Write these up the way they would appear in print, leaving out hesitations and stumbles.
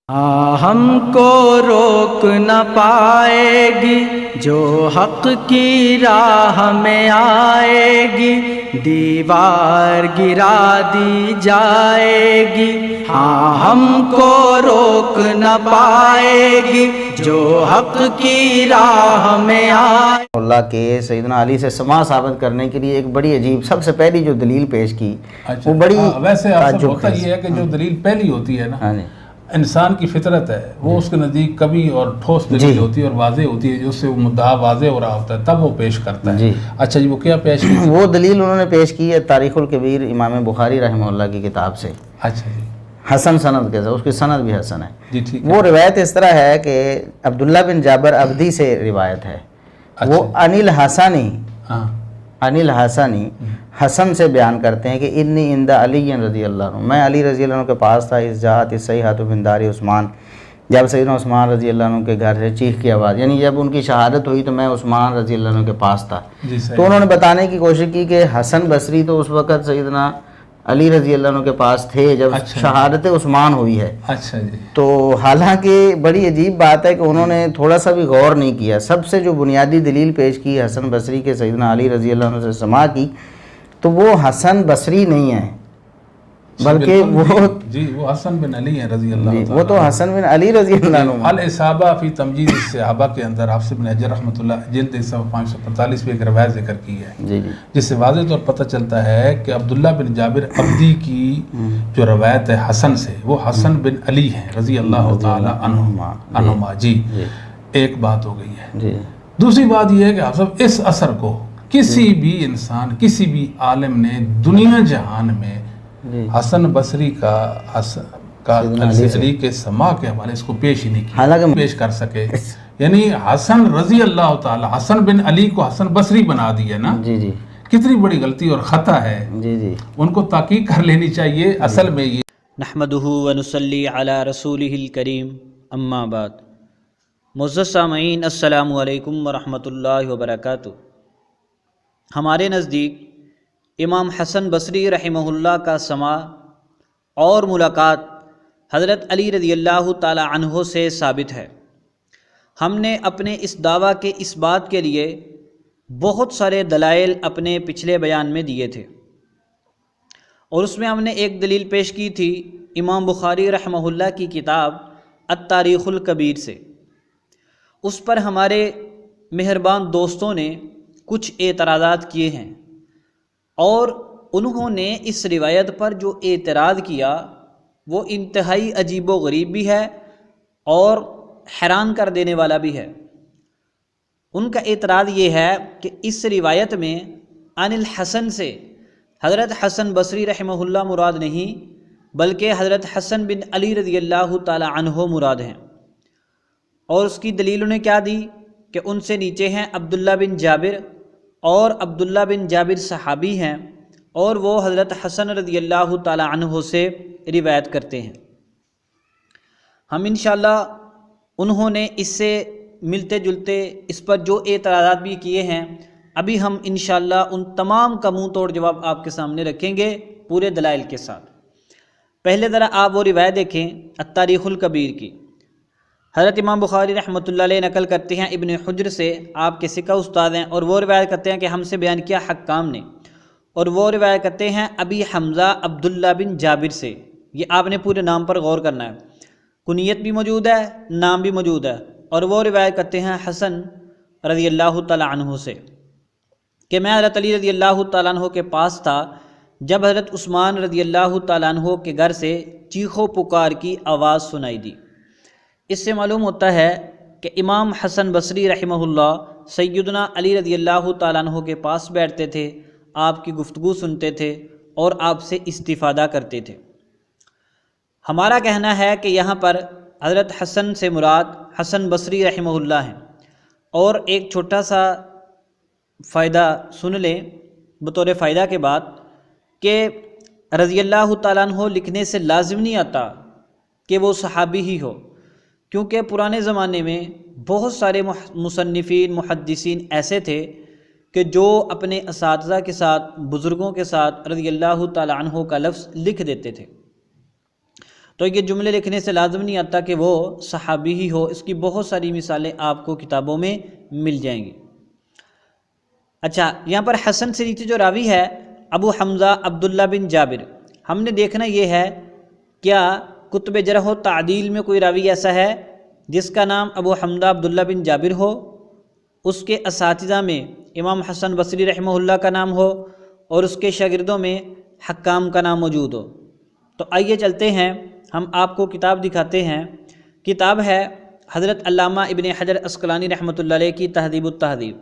ہم کو روک نہ پائے گی جو حق کی راہ میں آئے گی، دیوار گرا دی جائے گی۔ ہم کو روک نہ پائے گی جو حق کی راہ میں آئے گی۔ اللہ کے سیدنا علی سے سماع ثابت کرنے کے لیے ایک بڑی عجیب، سب سے پہلی جو دلیل پیش کی وہ بڑی ویسے ہوتا یہ ہے کہ جو دلیل پہلی ہوتی ہے نا، انسان کی فطرت ہے، وہ اس کے نزدیک کبھی اور ٹھوس دلیل ہوتی ہے اور واضح ہوتی ہے، جو اس سے وہ مدعا واضح ہو رہا ہوتا ہے تب وہ پیش کرتا ہے۔ اچھا جی، وہ کیا پیش کی؟ وہ دلیل انہوں نے پیش کی ہے تاریخ الکبیر امام بخاری رحمہ اللہ کی کتاب سے، اچھا جی، حسن سند کے ساتھ، اس کی سند بھی حسن ہے جی ٹھیک ہے۔ وہ روایت اس طرح ہے کہ عبداللہ بن جابر عبدی سے روایت ہے، وہ انیل حسانی حسن سے بیان کرتے ہیں کہ انی عند علی رضی اللہ عنہ، میں علی رضی اللہ عنہ کے پاس تھا، اس جاءت الصیحۃ من دار عثمان، جب سیدنا عثمان رضی اللہ عنہ کے گھر سے چیخ کی آواز، یعنی جب ان کی شہادت ہوئی تو میں عثمان رضی اللہ عنہ کے پاس تھا۔ تو انہوں نے بتانے کی کوشش کی کہ حسن بصری تو اس وقت سیدنا علی رضی اللہ عنہ کے پاس تھے جب شہادت عثمان ہوئی ہے۔ اچھا جی، تو حالانکہ بڑی عجیب بات ہے کہ انہوں نے تھوڑا سا بھی غور نہیں کیا، سب سے جو بنیادی دلیل پیش کی حسن بصری کے سیدنا علی رضی اللہ عنہ سے سماع کی، تو وہ حسن بصری نہیں ہے بلکہ وہ حسن بن علی ہیں رضی اللہ عنہ، وہ تو حسن بن علی رضی اللہ عنہ۔ الاصابہ فی تمجید الصحابہ کے اندر حافظ بن حجر رحمۃ اللہ جلد 545 پہ ایک روایت ذکر کی ہے، جس سے واضح طور پتہ چلتا ہے کہ عبداللہ بن جابر عبدی کی جو روایت ہے حسن سے، وہ حسن بن علی ہیں رضی اللہ تعالی عنہما۔ جی، ایک بات ہو گئی ہے۔ دوسری بات یہ ہے کہ آپ اس اثر کو کسی بھی انسان، کسی بھی عالم نے دنیا جہان میں حسن بصری کا علی کے سماع کے حوالے اس کو پیش ہی نہیں کیا، حالانکہ پیش کر سکے، یعنی حسن رضی اللہ تعالی، حسن بن علی کو حسن بصری بنا دیا نا، کتنی بڑی غلطی اور خطا ہے، ان کو تحقیق کر لینی چاہیے۔ اصل میں یہ نحمدہ ونصلی علی رسولہ الکریم، اما بعد۔ معزز سامعین، السلام علیکم ورحمۃ اللہ وبرکاتہ۔ ہمارے نزدیک امام حسن بصری رحمہ اللہ کا سماع اور ملاقات حضرت علی رضی اللہ تعالی عنہ سے ثابت ہے۔ ہم نے اپنے اس دعویٰ کے اس بات کے لیے بہت سارے دلائل اپنے پچھلے بیان میں دیے تھے، اور اس میں ہم نے ایک دلیل پیش کی تھی امام بخاری رحمہ اللہ کی کتاب التاریخ الکبیر سے۔ اس پر ہمارے مہربان دوستوں نے کچھ اعتراضات کیے ہیں، اور انہوں نے اس روایت پر جو اعتراض کیا وہ انتہائی عجیب و غریب بھی ہے اور حیران کر دینے والا بھی ہے۔ ان کا اعتراض یہ ہے کہ اس روایت میں عن الحسن سے حضرت حسن بصری رحمہ اللہ مراد نہیں، بلکہ حضرت حسن بن علی رضی اللہ تعالی عنہ مراد ہیں، اور اس کی دلیل انہیں کیا دی کہ ان سے نیچے ہیں عبداللہ بن جابر، اور عبداللہ بن جابر صحابی ہیں، اور وہ حضرت حسن رضی اللہ تعالی عنہ سے روایت کرتے ہیں۔ ہم انشاءاللہ انہوں نے اس سے ملتے جلتے اس پر جو اعتراضات بھی کیے ہیں، ابھی ہم انشاءاللہ ان تمام کا منہ توڑ جواب آپ کے سامنے رکھیں گے پورے دلائل کے ساتھ۔ پہلے ذرا آپ وہ روایت دیکھیں التاریخ الکبیر کی۔ حضرت امام بخاری رحمۃ اللہ علیہ نقل کرتے ہیں ابن حجر سے، آپ کے ثقہ استاد ہیں، اور وہ روایت کرتے ہیں کہ ہم سے بیان کیا حکام نے، اور وہ روایت کرتے ہیں ابی حمزہ عبداللہ بن جابر سے۔ یہ آپ نے پورے نام پر غور کرنا ہے، کنیت بھی موجود ہے، نام بھی موجود ہے، اور وہ روایت کرتے ہیں حسن رضی اللہ تعالیٰ عنہ سے کہ میں حضرت علی رضی اللہ تعالیٰ عنہ کے پاس تھا جب حضرت عثمان رضی اللہ تعالیٰ عنہ کے گھر سے چیخ و پکار کی آواز سنائی دی۔ اس سے معلوم ہوتا ہے کہ امام حسن بصری رحمہ اللہ سیدنا علی رضی اللہ تعالیٰ عنہ کے پاس بیٹھتے تھے، آپ کی گفتگو سنتے تھے اور آپ سے استفادہ کرتے تھے۔ ہمارا کہنا ہے کہ یہاں پر حضرت حسن سے مراد حسن بصری رحمہ اللہ ہیں، اور ایک چھوٹا سا فائدہ سن لیں بطور فائدہ کے بعد کہ رضی اللہ تعالیٰ عنہ لکھنے سے لازم نہیں آتا کہ وہ صحابی ہی ہو، کیونکہ پرانے زمانے میں بہت سارے مصنفین محدثین ایسے تھے کہ جو اپنے اساتذہ کے ساتھ، بزرگوں کے ساتھ رضی اللہ تعالی عنہ کا لفظ لکھ دیتے تھے۔ تو یہ جملے لکھنے سے لازم نہیں آتا کہ وہ صحابی ہی ہو، اس کی بہت ساری مثالیں آپ کو کتابوں میں مل جائیں گی۔ اچھا، یہاں پر حسن سے نیچے جو راوی ہے ابو حمزہ عبداللہ بن جابر، ہم نے دیکھنا یہ ہے کیا کتب جرح و تعدیل میں کوئی راوی ایسا ہے جس کا نام ابو حمزہ عبداللہ بن جابر ہو، اس کے اساتذہ میں امام حسن بصری رحمہ اللہ کا نام ہو اور اس کے شاگردوں میں حکام کا نام موجود ہو؟ تو آئیے چلتے ہیں، ہم آپ کو کتاب دکھاتے ہیں۔ کتاب ہے حضرت علامہ ابن حجر عسقلانی رحمۃ اللہ علیہ کی تہذیب التہذیب۔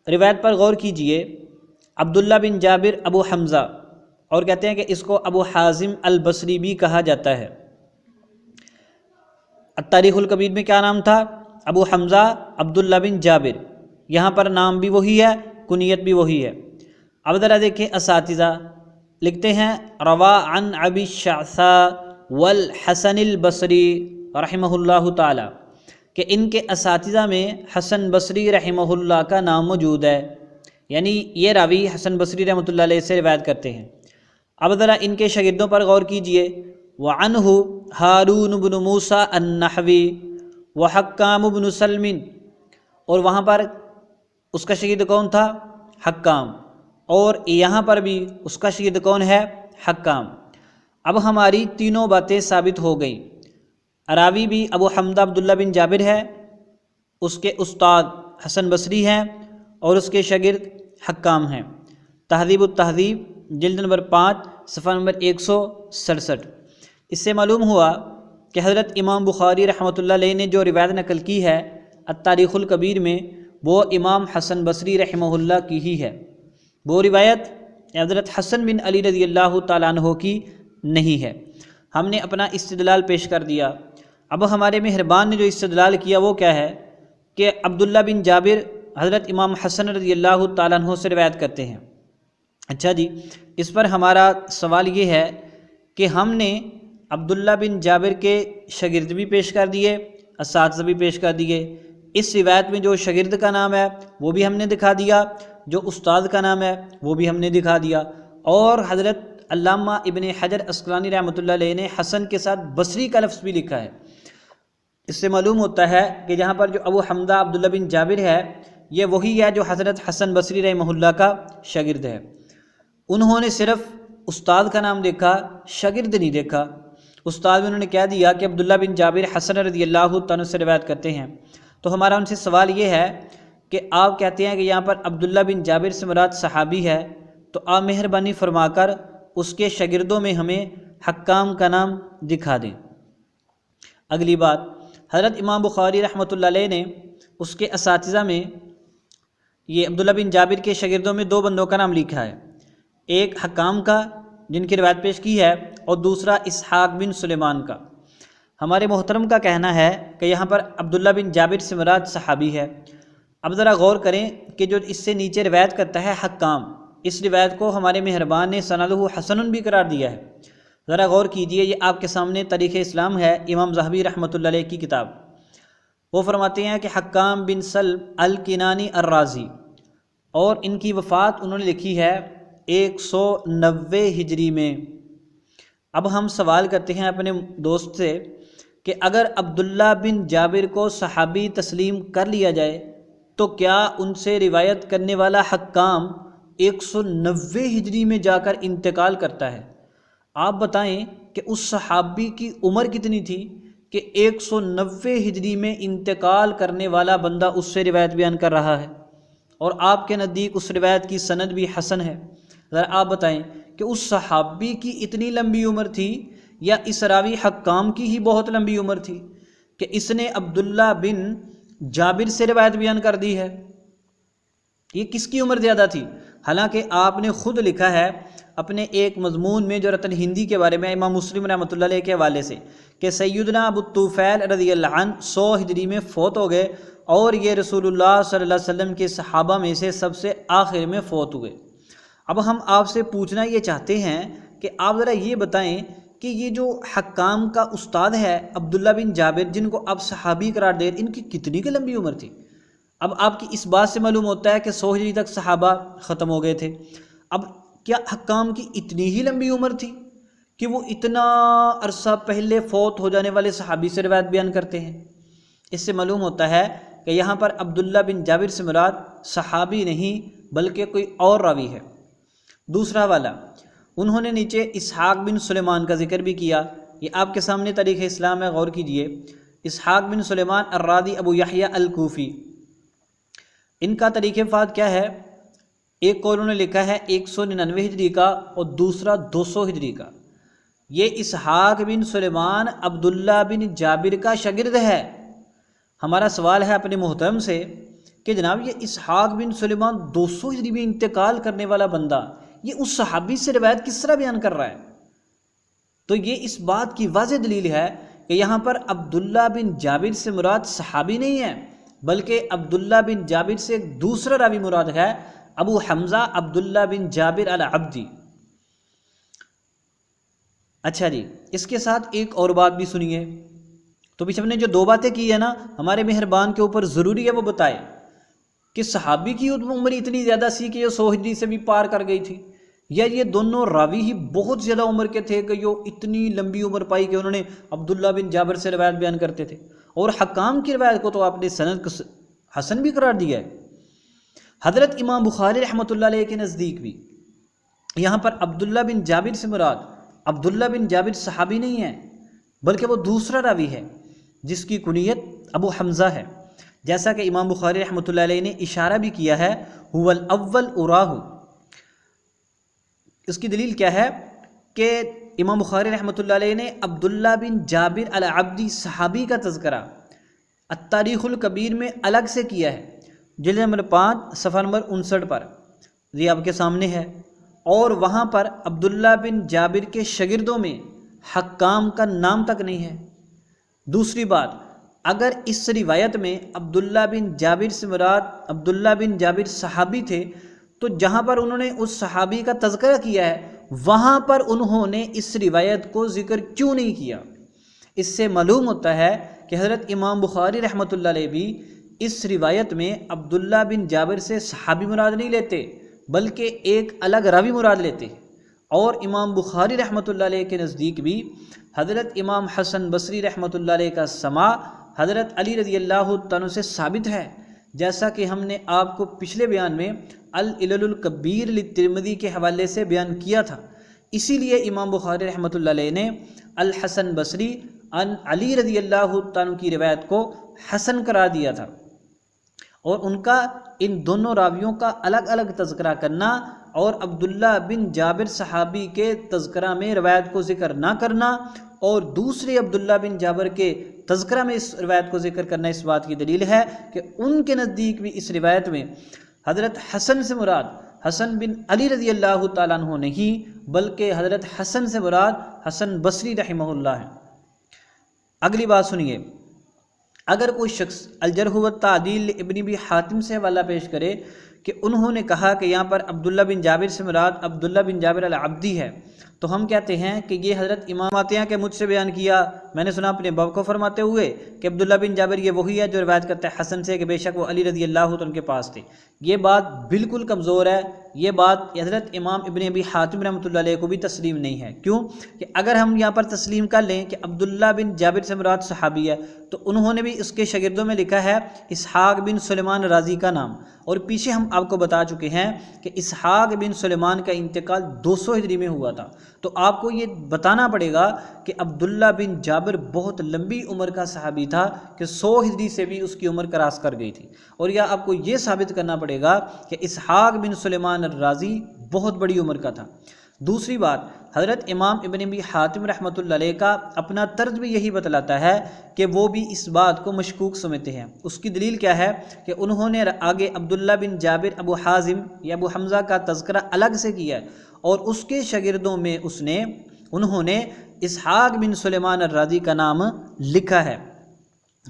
روایت پر غور کیجئے، عبداللہ بن جابر ابو حمزہ، اور کہتے ہیں کہ اس کو ابو حازم البصری بھی کہا جاتا ہے۔ التاریخ الکبیر میں کیا نام تھا؟ ابو حمزہ عبداللہ بن جابر، یہاں پر نام بھی وہی ہے، کنیت بھی وہی ہے۔ اب ذرا دیکھیں اساتذہ، لکھتے ہیں روا عن ابی الشعثاء والحسن البصری رحمہ اللہ تعالی، کہ ان کے اساتذہ میں حسن بصری رحمہ اللہ کا نام موجود ہے، یعنی یہ راوی حسن بصری رحمۃ اللہ علیہ سے روایت کرتے ہیں۔ اب ذرا ان کے شاگردوں پر غور کیجئے، وعنہ ہارون بن موسیٰ النحوی وحکام بن سلم، اور وہاں پر اس کا شاگرد کون تھا؟ حکام، اور یہاں پر بھی اس کا شاگرد کون ہے؟ حکام۔ اب ہماری تینوں باتیں ثابت ہو گئیں، راوی بھی ابو حمزہ عبداللہ بن جابر ہے، اس کے استاد حسن بصری ہیں، اور اس کے شاگرد حکام ہیں۔ تہذیب التہذیب جلد نمبر 5 صفحہ نمبر 167۔ اس سے معلوم ہوا کہ حضرت امام بخاری رحمۃ اللہ علیہ نے جو روایت نقل کی ہے التاریخ الکبیر میں، وہ امام حسن بصری رحمہ اللہ کی ہی ہے، وہ روایت حضرت حسن بن علی رضی اللہ تعالیٰ عنہ کی نہیں ہے۔ ہم نے اپنا استدلال پیش کر دیا۔ اب ہمارے مہربان نے جو استدلال کیا وہ کیا ہے کہ عبداللہ بن جابر حضرت امام حسن رضی اللہ تعالیٰ عنہ سے روایت کرتے ہیں۔ اچھا جی، اس پر ہمارا سوال یہ ہے کہ ہم نے عبداللہ بن جابر کے شاگرد بھی پیش کر دیے، اساتذہ بھی پیش کر دیے، اس روایت میں جو شاگرد کا نام ہے وہ بھی ہم نے دکھا دیا، جو استاد کا نام ہے وہ بھی ہم نے دکھا دیا، اور حضرت علامہ ابن حجر عسقلانی رحمۃ اللہ علیہ نے حسن کے ساتھ بصری کا لفظ بھی لکھا ہے۔ اس سے معلوم ہوتا ہے کہ جہاں پر جو ابو حمزہ عبداللہ بن جابر ہے یہ وہی ہے جو حضرت حسن بصری رحمہ اللہ کا شاگرد ہے۔ انہوں نے صرف استاد کا نام دیکھا، شاگرد نہیں دیکھا۔ استاد میں انہوں نے کہہ دیا کہ عبداللہ بن جابر حسن رضی اللہ تعالیٰ سے روایت کرتے ہیں، تو ہمارا ان سے سوال یہ ہے کہ آپ کہتے ہیں کہ یہاں پر عبداللہ بن جابر سے مراد صحابی ہے، تو آپ مہربانی فرما کر اس کے شاگردوں میں ہمیں حکام کا نام دکھا دیں۔ اگلی بات، حضرت امام بخاری رحمۃ اللہ علیہ نے اس کے اساتذہ میں یہ عبداللہ بن جابر کے شاگردوں میں 2 بندوں کا نام لکھا ہے، ایک حکام کا جن کی روایت پیش کی ہے، اور دوسرا اسحاق بن سلیمان کا۔ ہمارے محترم کا کہنا ہے کہ یہاں پر عبداللہ بن جابر سے مراد صحابی ہے۔ اب ذرا غور کریں کہ جو اس سے نیچے روایت کرتا ہے حکام، اس روایت کو ہمارے مہربان نے سندہ حسن بھی قرار دیا ہے۔ ذرا غور کیجئے، یہ آپ کے سامنے تاریخ اسلام ہے، امام ذہبی رحمۃ اللہ علیہ کی کتاب۔ وہ فرماتے ہیں کہ حکام بن سلم الکنانی الرازی، اور ان کی وفات انہوں نے لکھی ہے 190 ہجری میں۔ اب ہم سوال کرتے ہیں اپنے دوست سے کہ اگر عبداللہ بن جابر کو صحابی تسلیم کر لیا جائے تو کیا ان سے روایت کرنے والا حکام 190 ہجری میں جا کر انتقال کرتا ہے؟ آپ بتائیں کہ اس صحابی کی عمر کتنی تھی کہ 190 ہجری میں انتقال کرنے والا بندہ اس سے روایت بیان کر رہا ہے، اور آپ کے نزدیک اس روایت کی سند بھی حسن ہے۔ ذرا آپ بتائیں کہ اس صحابی کی اتنی لمبی عمر تھی یا اس راوی حکام کی ہی بہت لمبی عمر تھی کہ اس نے عبداللہ بن جابر سے روایت بیان کر دی ہے؟ یہ کس کی عمر زیادہ تھی؟ حالانکہ آپ نے خود لکھا ہے اپنے ایک مضمون میں جو رتن ہندی کے بارے میں امام مسلم رحمۃ اللہ علیہ کے حوالے سے، کہ سیدنا ابو الطفیل رضی اللہ عنہ 100 ہجری میں فوت ہو گئے، اور یہ رسول اللہ صلی اللہ علیہ وسلم کے صحابہ میں سے سب سے آخر میں فوت ہوئے۔ اب ہم آپ سے پوچھنا یہ چاہتے ہیں کہ آپ ذرا یہ بتائیں کہ یہ جو حکام کا استاد ہے عبداللہ بن جابر، جن کو آپ صحابی قرار دیں، ان کی کتنی کی لمبی عمر تھی؟ اب آپ کی اس بات سے معلوم ہوتا ہے کہ 100 ہجری تک صحابہ ختم ہو گئے تھے۔ اب کیا حکام کی اتنی ہی لمبی عمر تھی کہ وہ اتنا عرصہ پہلے فوت ہو جانے والے صحابی سے روایت بیان کرتے ہیں؟ اس سے معلوم ہوتا ہے کہ یہاں پر عبداللہ بن جابر سے مراد صحابی نہیں بلکہ کوئی اور راوی ہے۔ دوسرا والا، انہوں نے نیچے اسحاق بن سلیمان کا ذکر بھی کیا، یہ آپ کے سامنے تاریخ اسلام ہے، غور کیجئے۔ اسحاق بن سلیمان الرادی ابو یحییٰ الکوفی، ان کا تاریخ وفات کیا ہے؟ ایک قول انہوں نے لکھا ہے 199 ہجری کا اور دوسرا 200 ہجری کا۔ یہ اسحاق بن سلیمان عبداللہ بن جابر کا شاگرد ہے۔ ہمارا سوال ہے اپنے محترم سے کہ جناب یہ اسحاق بن سلیمان 200 ہجری میں انتقال کرنے والا بندہ یہ اس صحابی سے روایت کس طرح بیان کر رہا ہے؟ تو یہ اس بات کی واضح دلیل ہے کہ یہاں پر عبداللہ بن جابر سے مراد صحابی نہیں ہے بلکہ عبداللہ بن جابر سے ایک دوسرا راوی مراد ہے، ابو حمزہ عبداللہ بن جابر العبدی۔ اچھا جی، اس کے ساتھ ایک اور بات بھی سنیے۔ تو پیچھے ہم نے جو دو باتیں کی ہیں نا، ہمارے مہربان کے اوپر ضروری ہے وہ بتائے کہ صحابی کی عمر اتنی زیادہ سی کہ یہ 100 ہجری سے بھی پار کر گئی تھی، یا یہ دونوں راوی ہی بہت زیادہ عمر کے تھے کہ جو اتنی لمبی عمر پائی کہ انہوں نے عبداللہ بن جابر سے روایت بیان کرتے تھے، اور حکام کی روایت کو تو آپ نے سند حسن بھی قرار دیا ہے۔ حضرت امام بخاری رحمۃ اللہ علیہ کے نزدیک بھی یہاں پر عبداللہ بن جابر سے مراد عبداللہ بن جابر صحابی نہیں ہے بلکہ وہ دوسرا راوی ہے جس کی کنیت ابو حمزہ ہے، جیسا کہ امام بخاری رحمۃ اللہ علیہ نے اشارہ بھی کیا ہے هو الاول اراہ۔ اس کی دلیل کیا ہے کہ امام بخاری رحمۃ اللہ علیہ نے عبداللہ بن جابر العبدی صحابی کا تذکرہ التاریخ الکبیر میں الگ سے کیا ہے، جلد نمبر 5 صفحہ نمبر 59 پر، یہ آپ کے سامنے ہے، اور وہاں پر عبداللہ بن جابر کے شاگردوں میں حکام کا نام تک نہیں ہے۔ دوسری بات، اگر اس روایت میں عبداللہ بن جابر سے مراد عبداللہ بن جابر صحابی تھے تو جہاں پر انہوں نے اس صحابی کا تذکرہ کیا ہے وہاں پر انہوں نے اس روایت کو ذکر کیوں نہیں کیا؟ اس سے معلوم ہوتا ہے کہ حضرت امام بخاری رحمۃ اللہ علیہ بھی اس روایت میں عبداللہ بن جابر سے صحابی مراد نہیں لیتے بلکہ ایک الگ راوی مراد لیتے، اور امام بخاری رحمۃ اللہ علیہ کے نزدیک بھی حضرت امام حسن بصری رحمۃ اللہ علیہ کا سماع حضرت علی رضی اللہ تعالیٰ عنہ سے ثابت ہے، جیسا کہ ہم نے آپ کو پچھلے بیان میں العلل الکبیر للترمذی کے حوالے سے بیان کیا تھا۔ اسی لیے امام بخاری رحمۃ اللہ علیہ نے الحسن بصری عن علی رضی اللہ تعالیٰ عنہ کی روایت کو حسن قرار دیا تھا، اور ان کا ان دونوں راویوں کا الگ الگ تذکرہ کرنا اور عبداللہ بن جابر صحابی کے تذکرہ میں روایت کو ذکر نہ کرنا اور دوسرے عبداللہ بن جابر کے تذکرہ میں اس روایت کو ذکر کرنا اس بات کی دلیل ہے کہ ان کے نزدیک بھی اس روایت میں حضرت حسن سے مراد حسن بن علی رضی اللہ تعالیٰ عنہ نہیں بلکہ حضرت حسن سے مراد حسن بصری رحمہ اللہ ہے۔ اگلی بات سنیے، اگر کوئی شخص الجرح والتعدیل ابن ابی حاتم سے حوالہ پیش کرے کہ انہوں نے کہا کہ یہاں پر عبداللہ بن جابر سے مراد عبداللہ بن جابر العبدی ہے، تو ہم کہتے ہیں کہ یہ حضرت امام آتے ہیں کہ مجھ سے بیان کیا، میں نے سنا اپنے باپ کو فرماتے ہوئے کہ عبداللہ بن جابر یہ وہی ہے جو روایت کرتا ہے حسن سے کہ بے شک وہ علی رضی اللہ عنہ کے پاس تھے۔ یہ بات بالکل کمزور ہے، یہ بات حضرت امام ابن ابی حاتم رحمۃ اللہ علیہ کو بھی تسلیم نہیں ہے۔ کیوں کہ اگر ہم یہاں پر تسلیم کر لیں کہ عبداللہ بن جابر سے مراد صحابی ہے تو انہوں نے بھی اس کے شاگردوں میں لکھا ہے اسحاق بن سلیمان رازی کا نام، اور پیچھے ہم آپ کو بتا چکے ہیں کہ اسحاق بن سلیمان کا انتقال 200 ہجری میں ہوا تھا، تو آپ کو یہ بتانا پڑے گا کہ عبداللہ بن جابر بہت لمبی عمر کا صحابی تھا کہ 100 ہجری سے بھی اس کی عمر کراس کر گئی تھی، اور یا آپ کو یہ ثابت کرنا پڑے گا کہ اسحاق بن سلیمان الرازی بہت بڑی عمر کا تھا۔ دوسری بات، حضرت امام ابن ابی حاتم رحمۃ اللہ علیہ کا اپنا طرز بھی یہی بتلاتا ہے کہ وہ بھی اس بات کو مشکوک سمجھتے ہیں۔ اس کی دلیل کیا ہے کہ انہوں نے آگے عبداللہ بن جابر ابو حازم یا ابو حمزہ کا تذکرہ الگ سے کیا ہے، اور اس کے شاگردوں میں انہوں نے اسحاق بن سلیمان الرازی کا نام لکھا ہے۔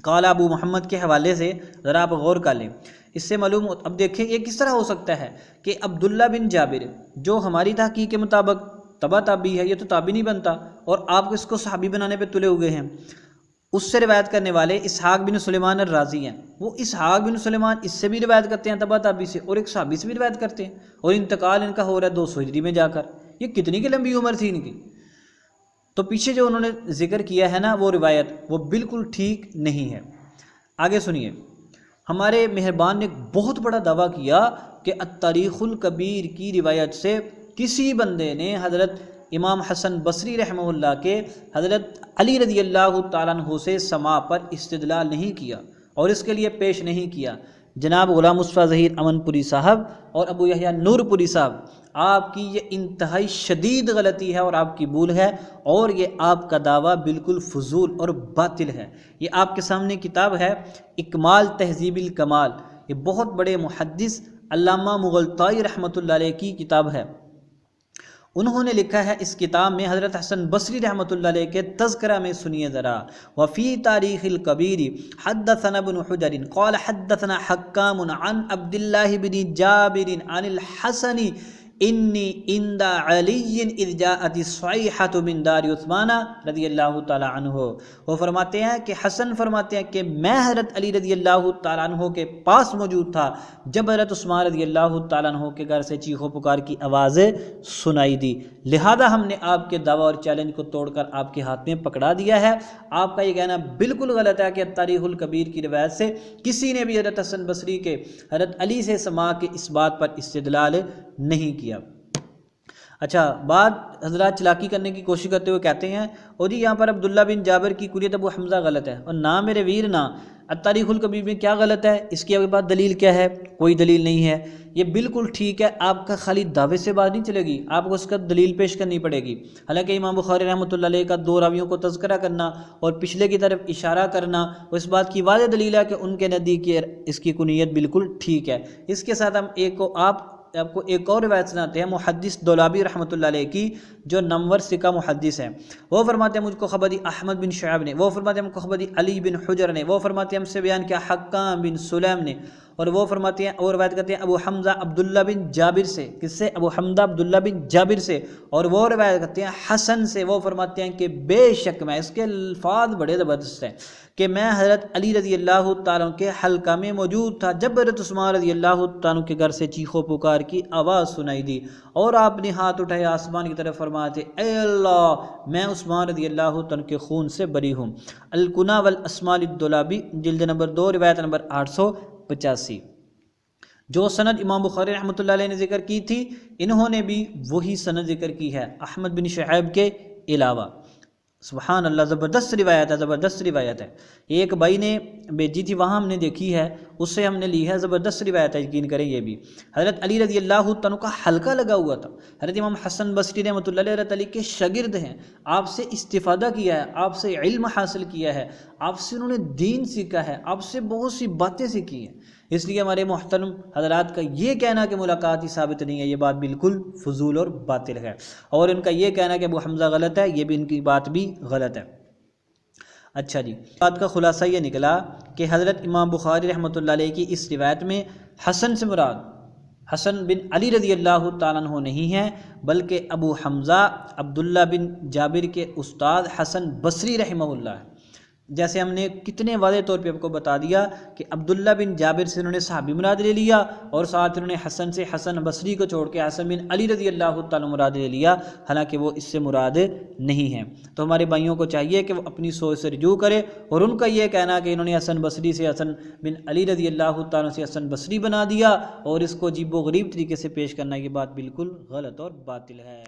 قال ابو محمد کے حوالے سے ذرا آپ غور کر لیں، اس سے معلوم اب دیکھیں یہ کس طرح ہو سکتا ہے کہ عبداللہ بن جابر جو ہماری تحقیق کے مطابق تبع تابعی ہے، یہ تو تابعی نہیں بنتا، اور آپ اس کو صحابی بنانے پہ تلے ہوئے ہیں۔ اس سے روایت کرنے والے اسحاق بن سلیمان الرازی ہیں، وہ اسحاق بن سلیمان اس سے بھی روایت کرتے ہیں تبع تابعی سے، اور ایک صحابی سے بھی روایت کرتے ہیں، اور انتقال ان کا ہو رہا ہے 200 ہجری میں جا کر۔ یہ کتنی کی لمبی عمر تھی ان کی؟ تو پیچھے جو انہوں نے ذکر کیا ہے نا وہ روایت وہ بالکل ٹھیک نہیں ہے۔ آگے سنیے، ہمارے مہربان نے ایک بہت بڑا دعویٰ کیا کہ التاریخ الکبیر کی روایت سے کسی بندے نے حضرت امام حسن بصری رحمہ اللہ کے حضرت علی رضی اللہ تعالیٰ عنہ سے سماع پر استدلال نہیں کیا اور اس کے لیے پیش نہیں کیا۔ جناب غلام مصطفیٰ ظہیر امن پوری صاحب اور ابو یحییٰ نور پوری صاحب، آپ کی یہ انتہائی شدید غلطی ہے اور آپ کی بھول ہے، اور یہ آپ کا دعویٰ بالکل فضول اور باطل ہے۔ یہ آپ کے سامنے کتاب ہے اکمال تہذیب الکمال، یہ بہت بڑے محدث علامہ مغلطائی رحمۃ اللہ علیہ کی کتاب ہے۔ انہوں نے لکھا ہے اس کتاب میں حضرت حسن بصری رحمۃ اللہ علیہ کے تذکرہ میں سنیے ذرا، وفی تاریخ الکبیر حدثنا ابن حجر قال حدثنا حکام عن عبد اللہ بن جابر عن الحسن انی عند علی اذ جاءت الصیحۃ من دار عثمان رضی اللہ تعالی عنہ۔ وہ فرماتے ہیں کہ حسن فرماتے ہیں کہ میں حضرت علی رضی اللہ تعالیٰ عنہ کے پاس موجود تھا جب حضرت عثمان رضی اللہ تعالیٰ عنہ کے گھر سے چیخ و پکار کی آوازیں سنائی دی، لہذا ہم نے آپ کے دعویٰ اور چیلنج کو توڑ کر آپ کے ہاتھ میں پکڑا دیا ہے۔ آپ کا یہ کہنا بالکل غلط ہے کہ تاریخ الکبیر کی روایت سے کسی نے بھی حضرت حسن بصری کے حضرت علی سے سماع کے اس بات پر استدلال نہیں کیا۔ اچھا، بعد حضرات چلاکی کرنے کی کوشش کرتے ہوئے کہتے ہیں اور جی یہاں پر عبداللہ بن جابر کی کنیت ابو حمزہ غلط ہے، اور نہ میرے ویر نہ التاریخ الکبیر میں کیا غلط ہے، اس کی آپ بات دلیل کیا ہے؟ کوئی دلیل نہیں ہے۔ یہ بالکل ٹھیک ہے، آپ کا خالی دعوے سے بات نہیں چلے گی، آپ کو اس کا دلیل پیش کرنی پڑے گی۔ حالانکہ امام بخاری رحمۃ اللہ علیہ کا دو راویوں کو تذکرہ کرنا اور پچھلے کی طرف اشارہ کرنا وہ اس بات کی واضح دلیل ہے کہ ان کے نزدیک اس کی کنیت بالکل ٹھیک ہے۔ اس کے ساتھ ہم آپ کو ایک اور روایت سناتے ہیں محدث دولابی رحمۃ اللہ علیہ کی، جو نمور ثقہ محدث ہیں۔ وہ فرماتے ہیں مجھ کو خبر دی احمد بن شعیب نے، وہ فرماتے ہیں ہم کو خبر دی علی بن حجر نے، وہ فرماتے ہیں ہم سے بیان کیا حکام بن سلیم نے، اور وہ فرماتے ہیں اور روایت کرتے ہیں ابو حمزہ عبداللہ بن جابر سے، کس سے؟ ابو حمزہ عبداللہ بن جابر سے، اور وہ روایت کرتے ہیں حسن سے، وہ فرماتے ہیں کہ بے شک میں، اس کے الفاظ بڑے زبردست ہیں، کہ میں حضرت علی رضی اللہ تعالیٰ عنہ کے حلقہ میں موجود تھا جب حضرت عثمان رضی اللہ تعالیٰ عنہ کے گھر سے چیخ و پکار کی آواز سنائی دی، اور آپ نے ہاتھ اٹھائے آسمان کی طرف فرماتے اے اللہ میں عثمان رضی اللہ تعالیٰ عنہ کے خون سے بری ہوں۔ الکنہ والاسماء للدولابی جلد نمبر 2 روایت نمبر 885۔ جو سند امام بخاری رحمۃ اللہ علیہ نے ذکر کی تھی، انہوں نے بھی وہی سند ذکر کی ہے احمد بن شعیب کے علاوہ۔ سبحان اللہ، زبردست روایت ہے، زبردست روایت ہے۔ ایک بھائی نے بھیجی تھی، وہاں ہم نے دیکھی ہے، اس سے ہم نے لی ہے، زبردست روایت ہے، یقین کریں یہ بھی۔ حضرت علی رضی اللہ تعالیٰ کا حلقہ لگا ہوا تھا، حضرت امام حسن بصری رحمۃ اللہ علیہ حضرت علی کے شاگرد ہیں، آپ سے استفادہ کیا ہے، آپ سے علم حاصل کیا ہے، آپ سے انہوں نے دین سیکھا ہے، آپ سے بہت سی باتیں سیکھی ہیں۔ اس لیے ہمارے محترم حضرات کا یہ کہنا کہ ملاقات ہی ثابت نہیں ہے، یہ بات بالکل فضول اور باطل ہے، اور ان کا یہ کہنا کہ ابو حمزہ غلط ہے، یہ بھی ان کی بات بھی غلط ہے۔ اچھا جی، بات کا خلاصہ یہ نکلا کہ حضرت امام بخاری رحمۃ اللہ علیہ کی اس روایت میں حسن سے مراد حسن بن علی رضی اللہ تعالیٰ عنہ نہیں ہے، بلکہ ابو حمزہ عبداللہ بن جابر کے استاد حسن بصری رحمہ اللہ ہے۔ جیسے ہم نے کتنے واضح طور پہ آپ کو بتا دیا کہ عبداللہ بن جابر سے انہوں نے صحابی مراد لے لیا، اور ساتھ انہوں نے حسن سے حسن بصری کو چھوڑ کے حسن بن علی رضی اللہ تعالیٰ مراد لے لیا، حالانکہ وہ اس سے مراد نہیں ہیں۔ تو ہمارے بھائیوں کو چاہیے کہ وہ اپنی سوچ سے رجوع کرے، اور ان کا یہ کہنا کہ انہوں نے حسن بصری سے حسن بن علی رضی اللہ تعالیٰ سے حسن بصری بنا دیا اور اس کو عجیب و غریب طریقے سے پیش کرنا، یہ بات بالکل غلط اور باطل ہے۔